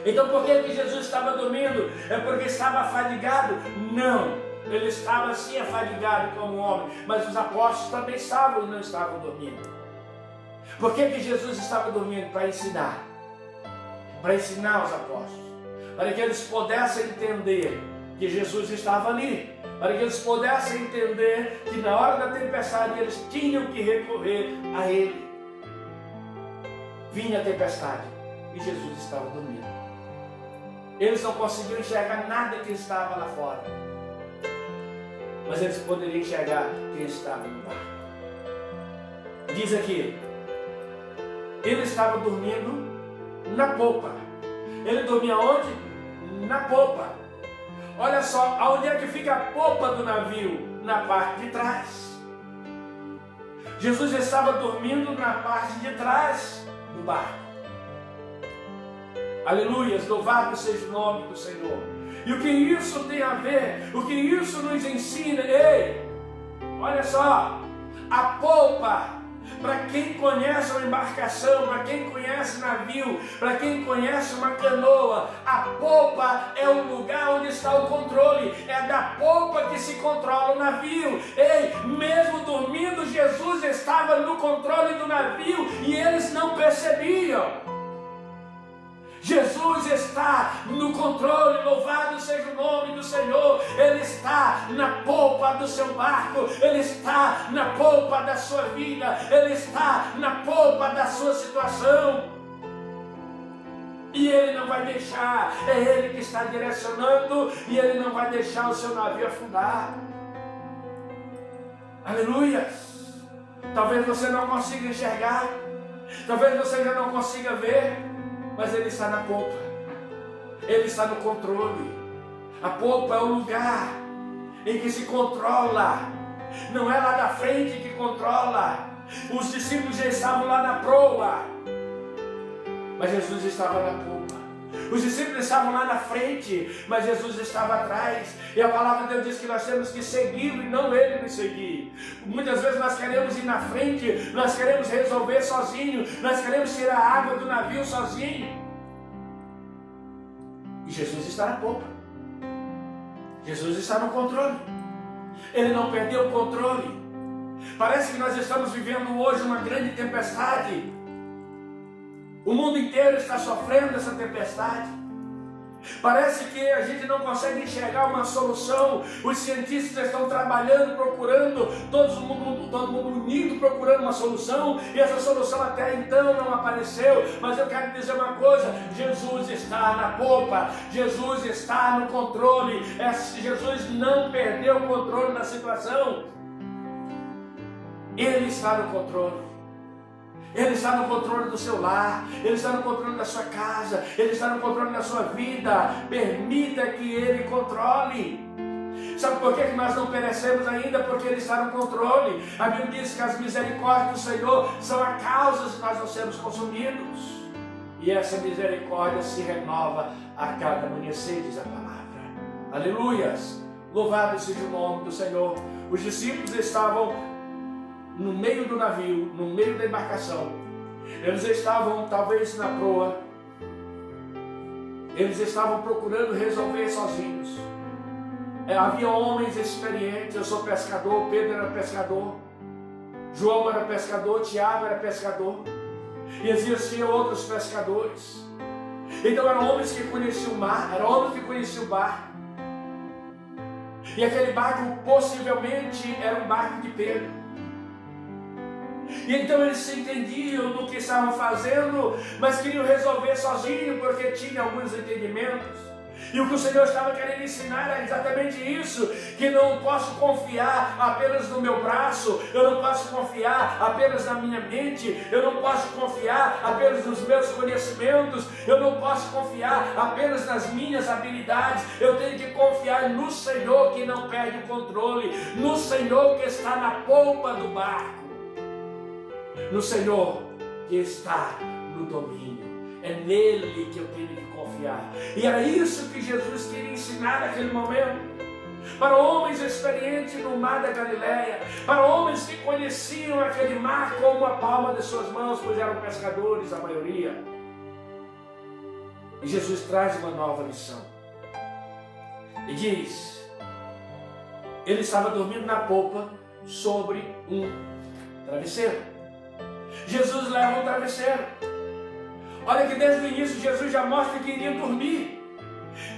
Então, por que Jesus estava dormindo? É porque estava afadigado? Não. Ele estava sim afadigado como homem, mas os apóstolos também estavam e não estavam dormindo. Por que Jesus estava dormindo? Para ensinar. Para ensinar os apóstolos. Para que eles pudessem entender que Jesus estava ali. Para que eles pudessem entender que na hora da tempestade eles tinham que recorrer a Ele. Vinha a tempestade e Jesus estava dormindo. Eles não conseguiam enxergar nada que estava lá fora. Mas eles poderiam enxergar quem estava no mar. Diz aqui, ele estava dormindo na popa. Ele dormia onde? Na popa. Olha só, aonde é que fica a popa do navio? Na parte de trás. Jesus estava dormindo na parte de trás do barco. Aleluias, louvado seja o nome do Senhor. E o que isso tem a ver? O que isso nos ensina? Ei, olha só, a polpa, para quem conhece uma embarcação, para quem conhece navio, para quem conhece uma canoa, a polpa é o lugar onde está o controle, é da polpa que se controla o navio. Ei, mesmo dormindo, Jesus estava no controle do navio e eles não percebiam. Jesus está no controle, louvado seja o nome do Senhor. Ele está na polpa do seu barco, Ele está na polpa da sua vida, Ele está na polpa da sua situação. E Ele não vai deixar, é Ele que está direcionando, e Ele não vai deixar o seu navio afundar. Aleluia! Talvez você não consiga enxergar, talvez você já não consiga ver, mas Ele está na polpa, Ele está no controle. A polpa é o lugar em que se controla, não é lá da frente que controla. Os discípulos já estavam lá na proa, mas Jesus estava na polpa. Os discípulos estavam lá na frente, mas Jesus estava atrás. E a palavra de Deus diz que nós temos que segui-lo e não Ele nos seguir. Muitas vezes nós queremos ir na frente, nós queremos resolver sozinho, nós queremos tirar a água do navio sozinho. E Jesus está na polpa. Jesus está no controle. Ele não perdeu o controle. Parece que nós estamos vivendo hoje uma grande tempestade. O mundo inteiro está sofrendo essa tempestade. Parece que a gente não consegue enxergar uma solução. Os cientistas estão trabalhando, procurando, todo mundo unido, procurando uma solução, e essa solução até então não apareceu. Mas eu quero dizer uma coisa: Jesus está na polpa, Jesus está no controle. Jesus não perdeu o controle da situação. Ele está no controle. Ele está no controle do seu lar, Ele está no controle da sua casa, Ele está no controle da sua vida. Permita que Ele controle. Sabe por que nós não perecemos ainda? Porque Ele está no controle. A Bíblia diz que as misericórdias do Senhor são a causa de nós não sermos consumidos. E essa misericórdia se renova a cada amanhecer, diz a palavra. Aleluias! Louvado seja o nome do Senhor. Os discípulos estavam no meio do navio, no meio da embarcação. Eles estavam talvez na proa. Eles estavam procurando resolver sozinhos. Havia homens experientes. Eu sou pescador, Pedro era pescador, João era pescador, Tiago era pescador, e existiam outros pescadores. Então eram homens que conheciam o mar, eram homens que conheciam o barco. E aquele barco possivelmente era um barco de Pedro. E então eles se entendiam no que estavam fazendo, mas queriam resolver sozinhos, porque tinham alguns entendimentos. E o que o Senhor estava querendo ensinar é exatamente isso, que não posso confiar apenas no meu braço, eu não posso confiar apenas na minha mente, eu não posso confiar apenas nos meus conhecimentos, eu não posso confiar apenas nas minhas habilidades, eu tenho que confiar no Senhor que não perde o controle, no Senhor que está na polpa do barco, no Senhor que está no domínio. É nele que eu tenho que confiar. E era isso que Jesus queria ensinar naquele momento. Para homens experientes no mar da Galileia, para homens que conheciam aquele mar como a palma de suas mãos, pois eram pescadores a maioria. E Jesus traz uma nova lição. E diz: ele estava dormindo na polpa sobre um travesseiro. Jesus leva um travesseiro. Olha que desde o início Jesus já mostra que iriam dormir.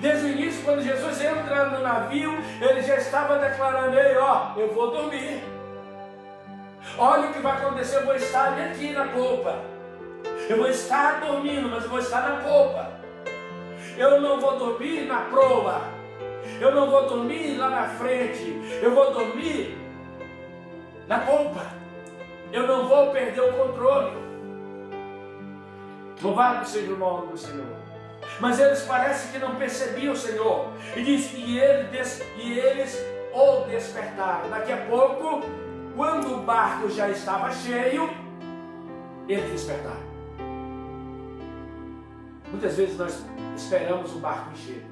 Desde o início, quando Jesus entra no navio, ele já estava declarando: ei, ó, eu vou dormir. Olha o que vai acontecer, eu vou estar aqui na polpa. Eu vou estar dormindo, mas eu vou estar na polpa. Eu não vou dormir na proa. Eu não vou dormir lá na frente. Eu vou dormir na polpa. Eu não vou perder o controle. Louvado seja o nome do Senhor. Mas eles parecem que não percebiam o Senhor. E diz que eles o despertaram. Daqui a pouco, quando o barco já estava cheio, eles despertaram. Muitas vezes nós esperamos o barco encher.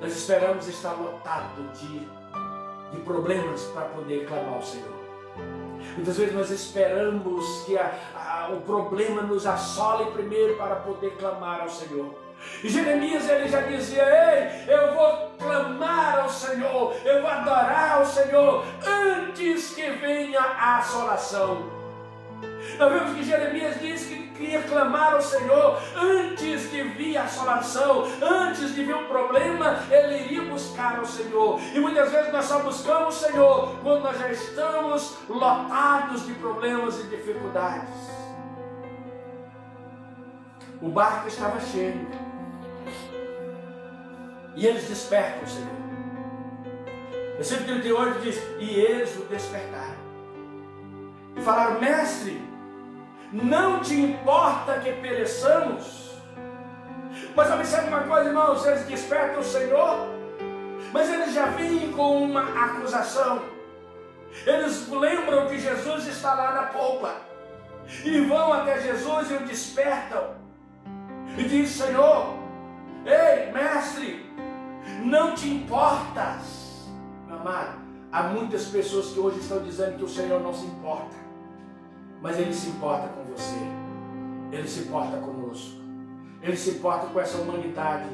Nós esperamos estar lotado de problemas para poder clamar ao Senhor. Muitas vezes nós esperamos que o problema nos assole primeiro para poder clamar ao Senhor. E Jeremias, ele já dizia: ei, eu vou clamar ao Senhor, eu vou adorar ao Senhor antes que venha a assolação. Nós vemos que Jeremias diz que queria clamar ao Senhor antes que vir a assolação, antes de vir um problema, ele iria buscar ao Senhor. E muitas vezes nós só buscamos o Senhor quando nós já estamos lotados de problemas e dificuldades. O barco estava cheio e eles despertam o Senhor. Versículo 38 diz: e eles o despertaram e falaram: mestre, não te importa que pereçamos? Mas observe uma coisa, irmãos, eles despertam o Senhor, mas eles já vêm com uma acusação. Eles lembram que Jesus está lá na polpa e vão até Jesus e o despertam e diz: Senhor, ei, mestre, não te importas? Meu amado, há muitas pessoas que hoje estão dizendo que o Senhor não se importa, mas Ele se importa com você, Ele se importa conosco, Ele se importa com essa humanidade,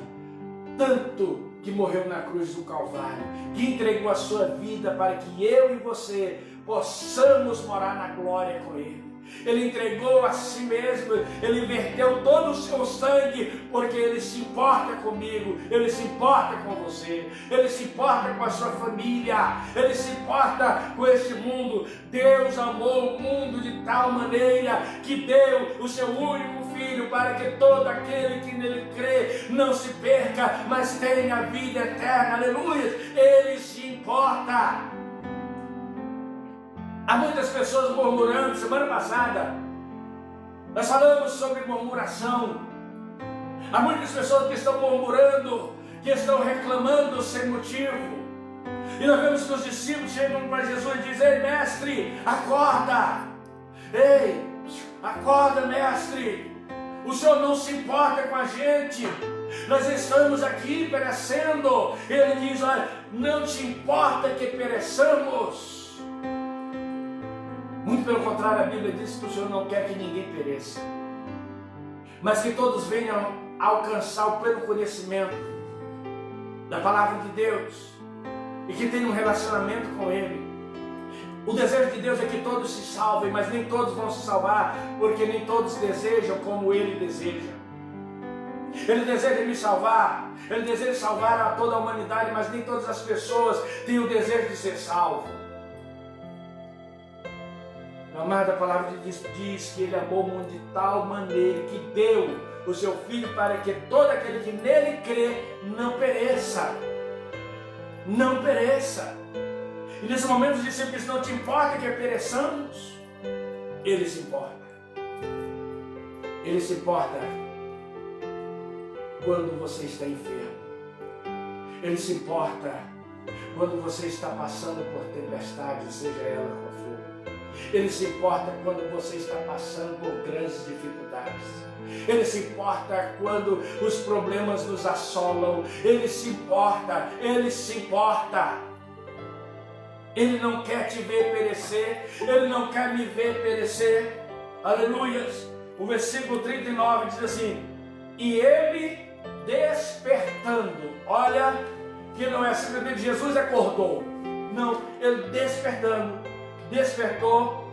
tanto que morreu na cruz do Calvário, que entregou a sua vida para que eu e você possamos morar na glória com Ele. Ele entregou a si mesmo, Ele verteu todo o seu sangue, porque Ele se importa comigo, Ele se importa com você, Ele se importa com a sua família, Ele se importa com este mundo. Deus amou o mundo de tal maneira que deu o seu único Filho para que todo aquele que nele crê não se perca, mas tenha vida eterna. Aleluia! Ele se importa. Há muitas pessoas murmurando. Semana passada Nós falamos sobre murmuração. Há muitas pessoas que estão murmurando, que estão reclamando sem motivo. E nós vemos que os discípulos chegam para Jesus e dizem: ei, mestre, acorda! Ei, acorda, mestre! O Senhor não se importa com a gente. Nós estamos aqui perecendo. Ele diz: olha, não te importa que pereçamos. Muito pelo contrário, a Bíblia diz que o Senhor não quer que ninguém pereça, mas que todos venham a alcançar o pleno conhecimento da palavra de Deus e que tenham um relacionamento com Ele. O desejo de Deus é que todos se salvem, mas nem todos vão se salvar, porque nem todos desejam como Ele deseja. Ele deseja me salvar, Ele deseja salvar a toda a humanidade, mas nem todas as pessoas têm o desejo de ser salvo. Amada, a palavra diz que Ele amou o mundo de tal maneira que deu o seu Filho para que todo aquele que nele crê não pereça. Não pereça. E nesse momento os discípulos: não te importa que pereçamos? Ele se importa. Ele se importa quando você está enfermo. Ele se importa quando você está passando por tempestade, seja ela qual for. Ele se importa quando você está passando por grandes dificuldades. Ele se importa quando os problemas nos assolam. Ele se importa, Ele se importa. Ele não quer te ver perecer, Ele não quer me ver perecer. Aleluias. O versículo 39 diz assim: e Ele despertando. Olha, que não é simplesmente Jesus acordou. Não, Ele despertou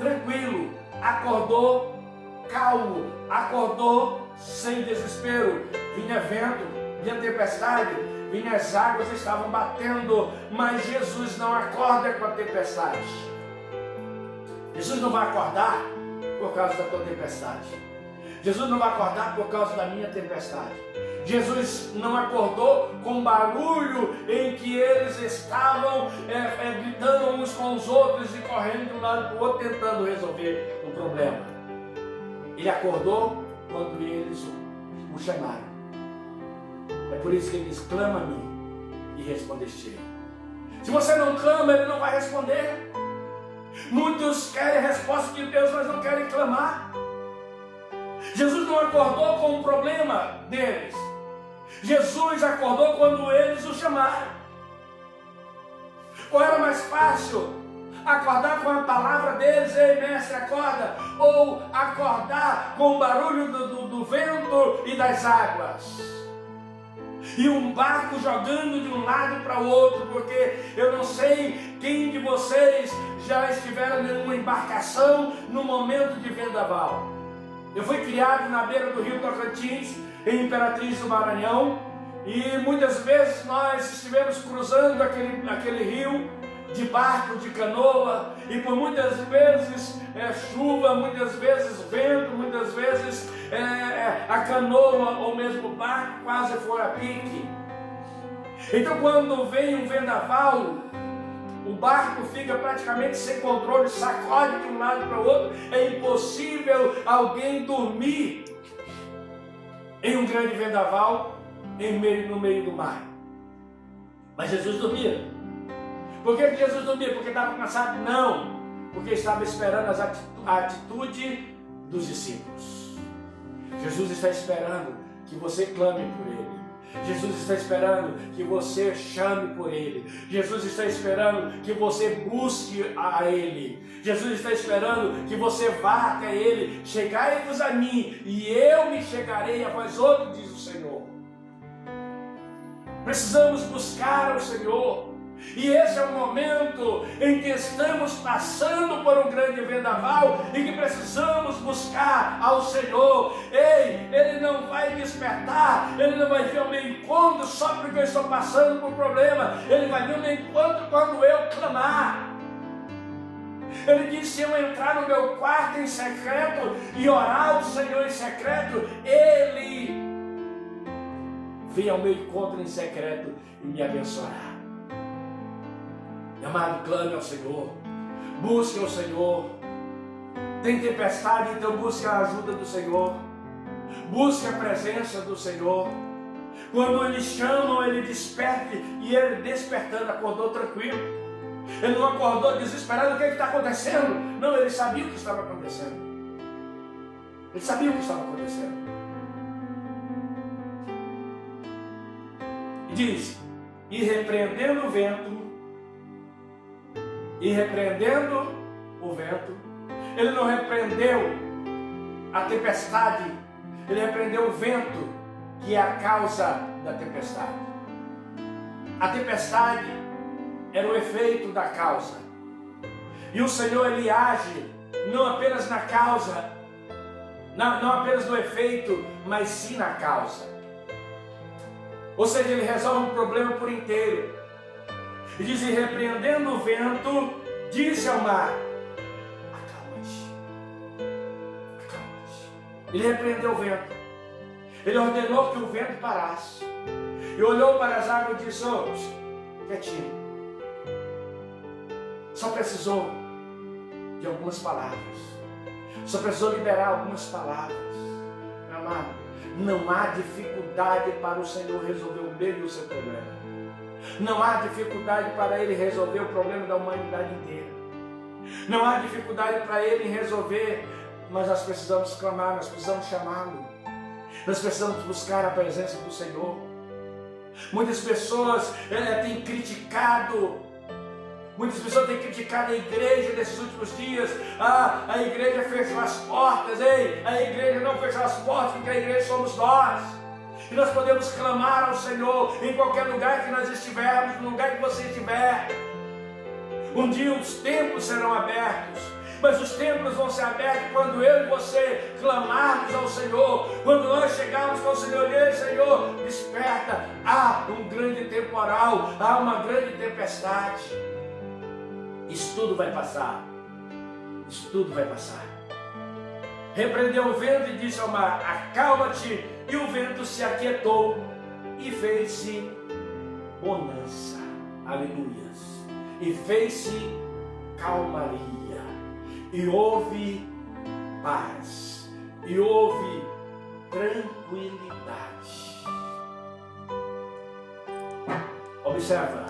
tranquilo, acordou calmo, acordou sem desespero. Vinha vento, vinha tempestade, vinha as águas estavam batendo, mas Jesus não acorda com a tempestade. Jesus não vai acordar por causa da tua tempestade. Jesus não vai acordar por causa da minha tempestade. Jesus não acordou com o barulho em que eles estavam gritando uns com os outros e correndo de um lado para o outro tentando resolver o problema. Ele acordou quando eles o chamaram. É por isso que ele diz: clama-me e respondeste. Se você não clama, Ele não vai responder. Muitos querem a resposta de Deus, mas não querem clamar. Jesus não acordou com o problema deles. Jesus acordou quando eles o chamaram. Qual era mais fácil? Acordar com a palavra deles: ei, mestre, acorda. Ou acordar com o barulho do vento e das águas. E um barco jogando de um lado para o outro, porque eu não sei quem de vocês já estiveram em uma embarcação no momento de vendaval. Eu fui criado na beira do rio Tocantins, em Imperatriz do Maranhão, e muitas vezes nós estivemos cruzando aquele rio de barco, de canoa, e por muitas vezes chuva, muitas vezes vento, muitas vezes a canoa ou mesmo o barco quase foi a pique. Então quando vem um vendaval, o barco fica praticamente sem controle, sacode de um lado para o outro. É impossível alguém dormir em um grande vendaval no meio do mar. Mas Jesus dormia. Por que Jesus dormia? Porque estava cansado? Não, porque estava esperando a atitude dos discípulos. Jesus está esperando que você clame por Ele. Jesus está esperando que você chame por Ele. Jesus está esperando que você busque a Ele. Jesus está esperando que você vá até Ele. Chegai-vos a mim e eu me chegarei a vós outros, diz o Senhor. Precisamos buscar o Senhor. E esse é o momento em que estamos passando por um grande vendaval e que precisamos buscar ao Senhor. Ei, Ele não vai despertar, Ele não vai vir ao meu encontro só porque eu estou passando por um problema. Ele vai vir ao meu encontro quando eu clamar. Ele disse: se eu entrar no meu quarto em secreto e orar ao Senhor em secreto, Ele vem ao meu encontro em secreto e me abençoará. Amado, clame ao Senhor, busque ao Senhor, tem tempestade, então busque a ajuda do Senhor. Busque a presença do Senhor. Quando eles chamam, ele desperte, e ele despertando acordou tranquilo. Ele não acordou desesperado, o que está acontecendo? Não, ele sabia o que estava acontecendo. Ele sabia o que estava acontecendo. E diz, e repreendendo o vento, ele não repreendeu a tempestade, ele repreendeu o vento, que é a causa da tempestade. A tempestade era o efeito da causa. E o Senhor, ele age não apenas na causa, não apenas no efeito, mas sim na causa. Ou seja, ele resolve um problema por inteiro. E diz, e repreendendo o vento, disse ao mar, acalma-te. Ele repreendeu o vento. Ele ordenou que o vento parasse. E olhou para as águas e disse, quietinho. Só precisou de algumas palavras. Só precisou liberar algumas palavras. Meu amado, não há dificuldade para o Senhor resolver o meu e o seu problema. Não há dificuldade para Ele resolver o problema da humanidade inteira. Não há dificuldade para Ele resolver, mas nós precisamos clamar, nós precisamos chamá-lo. Nós precisamos buscar a presença do Senhor. Muitas pessoas têm criticado a igreja nesses últimos dias. A igreja fechou as portas. A igreja não fechou as portas, porque a igreja somos nós. E nós podemos clamar ao Senhor em qualquer lugar que nós estivermos, no lugar que você estiver. Um dia os templos serão abertos, mas os templos vão ser abertos quando eu e você clamarmos ao Senhor. Quando nós chegarmos com o Senhor, e Senhor, desperta. Há um grande temporal, há uma grande tempestade. Isso tudo vai passar. Isso tudo vai passar. Repreendeu o vento e disse ao mar, acalma-te. E o vento se aquietou e fez-se bonança. Aleluias. E fez-se calmaria. E houve paz. E houve tranquilidade. Observa.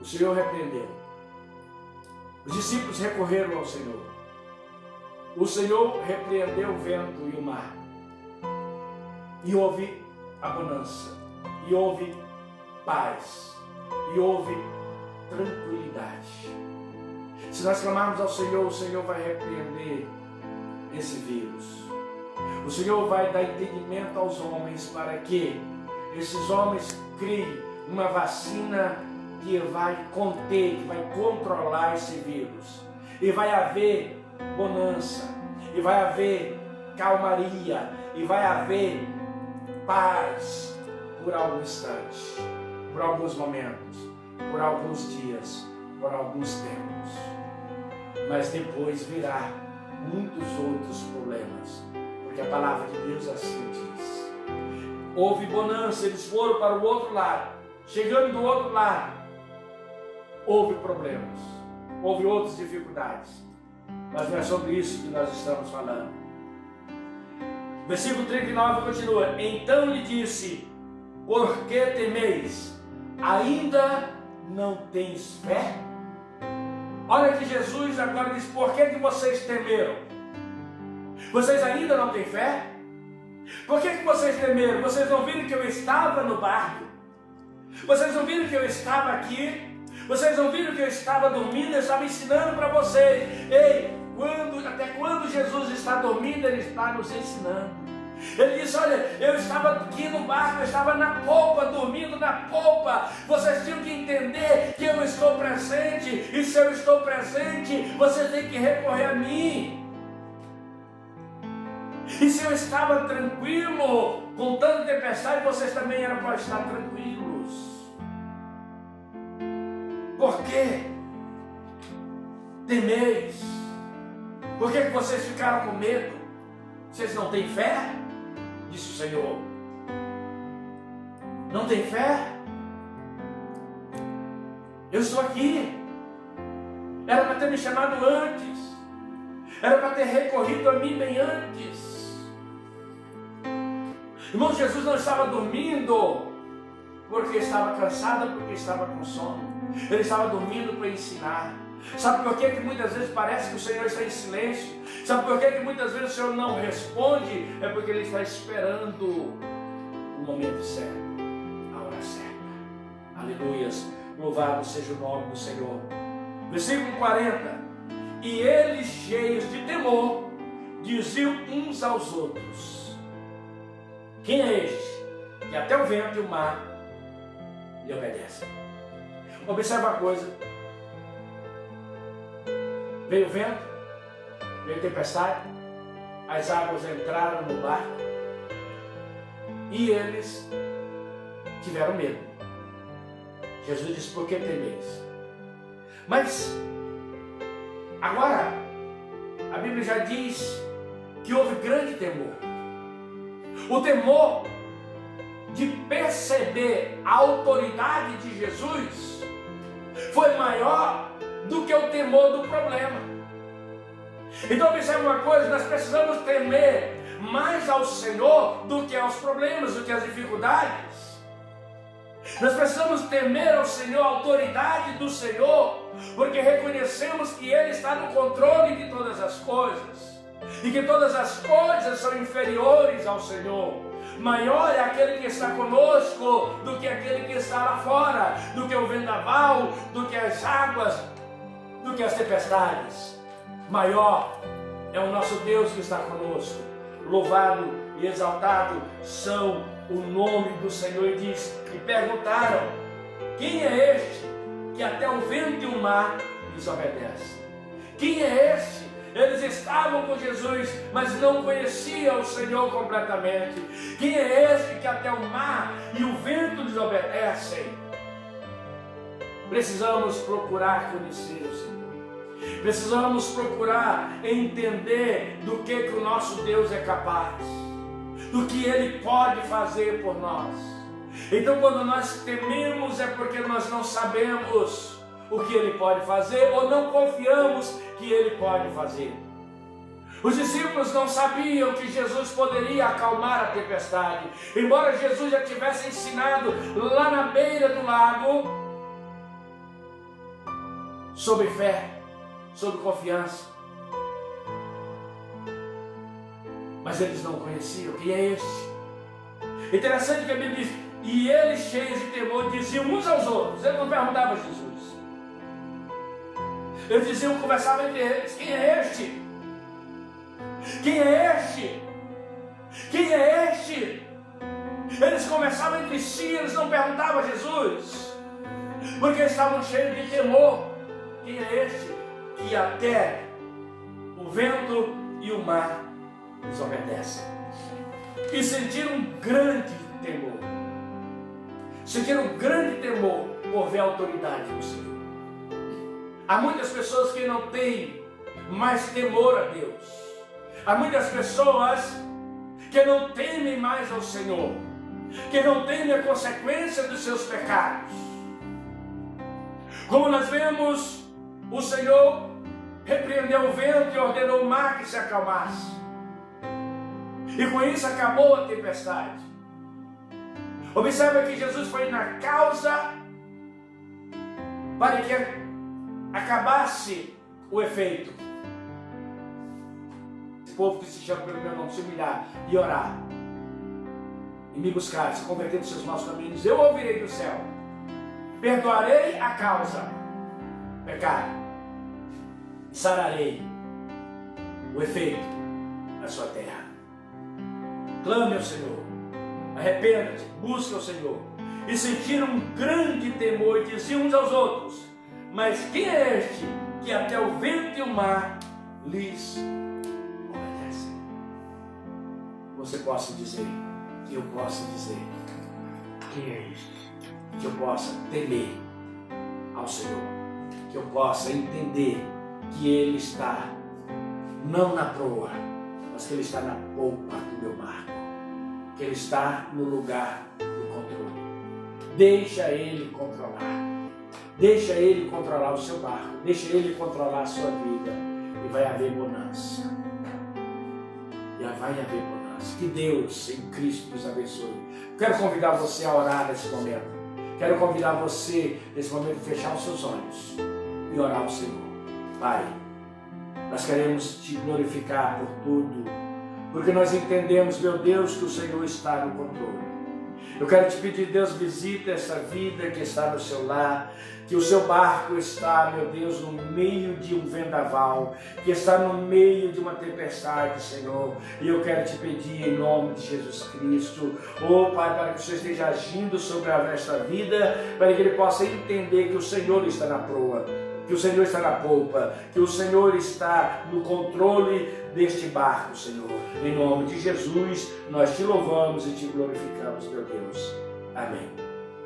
O Senhor repreendeu. Os discípulos recorreram ao Senhor. O Senhor repreendeu o vento e o mar. E houve abundância. E houve paz. E houve tranquilidade. Se nós clamarmos ao Senhor, o Senhor vai repreender esse vírus. O Senhor vai dar entendimento aos homens para que esses homens criem uma vacina que vai conter, que vai controlar esse vírus. E vai haver bonança, e vai haver calmaria, e vai haver paz por algum instante, por alguns momentos, por alguns dias, por alguns tempos. Mas depois virá muitos outros problemas, porque a palavra de Deus assim diz. Houve bonança, eles foram para o outro lado. Chegando do outro lado, houve problemas, houve outras dificuldades. Mas não é sobre isso que nós estamos falando. Versículo 39 continua. Então lhe disse, por que temeis? Ainda não tens fé? Olha que Jesus agora diz, por que vocês temeram? Vocês ainda não têm fé? Por que vocês temeram? Vocês não viram que eu estava no barco? Vocês não viram que eu estava aqui? Vocês não viram que eu estava dormindo? Eu estava ensinando para vocês. Ei, até quando Jesus está dormindo, Ele está nos ensinando. Ele disse, olha, eu estava aqui no barco, eu estava na polpa, dormindo na polpa. Vocês tinham que entender que eu estou presente. E se eu estou presente, vocês têm que recorrer a mim. E se eu estava tranquilo, com tanta tempestade, vocês também eram para estar tranquilos. Por que temeis? Por que vocês ficaram com medo? Vocês não têm fé? Disse o Senhor. Não tem fé? Eu estou aqui. Era para ter me chamado antes. Era para ter recorrido a mim bem antes. Irmão, Jesus não estava dormindo porque estava cansado, porque estava com sono. Ele estava dormindo para ensinar. Sabe por que muitas vezes parece que o Senhor está em silêncio? Sabe por que muitas vezes o Senhor não responde? É porque Ele está esperando o momento certo, a hora certa. Aleluias, louvado seja o nome do Senhor. Versículo 40. E eles, cheios de temor, diziam uns aos outros: quem é este que até o vento e o mar lhe obedecem? Observa uma coisa. Veio o vento, veio a tempestade, as águas entraram no barco e eles tiveram medo. Jesus disse: por que temeis? Mas agora a Bíblia já diz que houve grande temor. O temor de perceber a autoridade de Jesus foi maior do que o temor do problema. Então observe uma coisa: nós precisamos temer mais ao Senhor do que aos problemas, do que às dificuldades. Nós precisamos temer ao Senhor, a autoridade do Senhor, porque reconhecemos que Ele está no controle de todas as coisas, e que todas as coisas são inferiores ao Senhor. Maior é aquele que está conosco do que aquele que está lá fora, do que o vendaval, do que as águas, do que as tempestades. Maior é o nosso Deus que está conosco. Louvado e exaltado são o nome do Senhor. E diz, e perguntaram: quem é este que até o vento e o mar lhes obedece? Quem é este? Eles estavam com Jesus, mas não conheciam o Senhor completamente. Quem é este que até o mar e o vento lhes obedecem? Precisamos procurar conhecer o Senhor. Precisamos procurar entender do que o nosso Deus é capaz, do que Ele pode fazer por nós. Então, quando nós tememos, é porque nós não sabemos o que Ele pode fazer, ou não confiamos que Ele pode fazer. Os discípulos não sabiam que Jesus poderia acalmar a tempestade, embora Jesus já tivesse ensinado lá na beira do lago sobre fé, sobre confiança. Mas eles não conheciam quem é este. Interessante que a Bíblia diz: e eles, cheios de temor, diziam uns aos outros. Eles não perguntavam a Jesus. Eles diziam, conversavam entre eles: quem é este? Quem é este? Quem é este? Eles conversavam entre si, eles não perguntavam a Jesus, porque estavam cheios de temor. Quem é este que até o vento e o mar lhes obedecem? E sentiram um grande temor. Sentiram um grande temor por ver a autoridade do Senhor. Há muitas pessoas que não têm mais temor a Deus. Há muitas pessoas que não temem mais ao Senhor, que não temem a consequência dos seus pecados. Como nós vemos, o Senhor repreendeu o vento e ordenou o mar que se acalmasse. E com isso acabou a tempestade. Observe que Jesus foi na causa para que acabasse o efeito. Esse povo que se chama pelo meu nome, se humilhar e orar e me buscar, se converter nos seus maus caminhos, eu ouvirei do céu, perdoarei a causa, pecado, e sararei o efeito da sua terra. Clame ao Senhor, arrependa-te, busque ao Senhor. E sentiram um grande temor e diziam uns aos outros: mas quem é este que até o vento e o mar lhes obedecem? Você possa dizer, que eu possa dizer, quem é este? Que eu possa temer ao Senhor, que eu possa entender que Ele está não na proa, mas que Ele está na polpa do meu barco, que Ele está no lugar do controle. Deixa Ele controlar. Deixa Ele controlar o seu barco. Deixa Ele controlar a sua vida. e vai haver bonança. E vai haver bonança. Que Deus em Cristo nos abençoe. Quero convidar você a orar nesse momento. Quero convidar você nesse momento a fechar os seus olhos e orar ao Senhor. Pai, nós queremos te glorificar por tudo, porque nós entendemos, meu Deus, que o Senhor está no controle. Eu quero te pedir, Deus, visita essa vida que está no seu lar, que o seu barco está, meu Deus, no meio de um vendaval, que está no meio de uma tempestade, Senhor. E eu quero te pedir, em nome de Jesus Cristo, Pai, para que o Senhor esteja agindo sobre esta vida, para que ele possa entender que o Senhor está na proa, que o Senhor está na polpa, que o Senhor está no controle deste barco, Senhor. Em nome de Jesus, nós te louvamos e te glorificamos, meu Deus. Amém.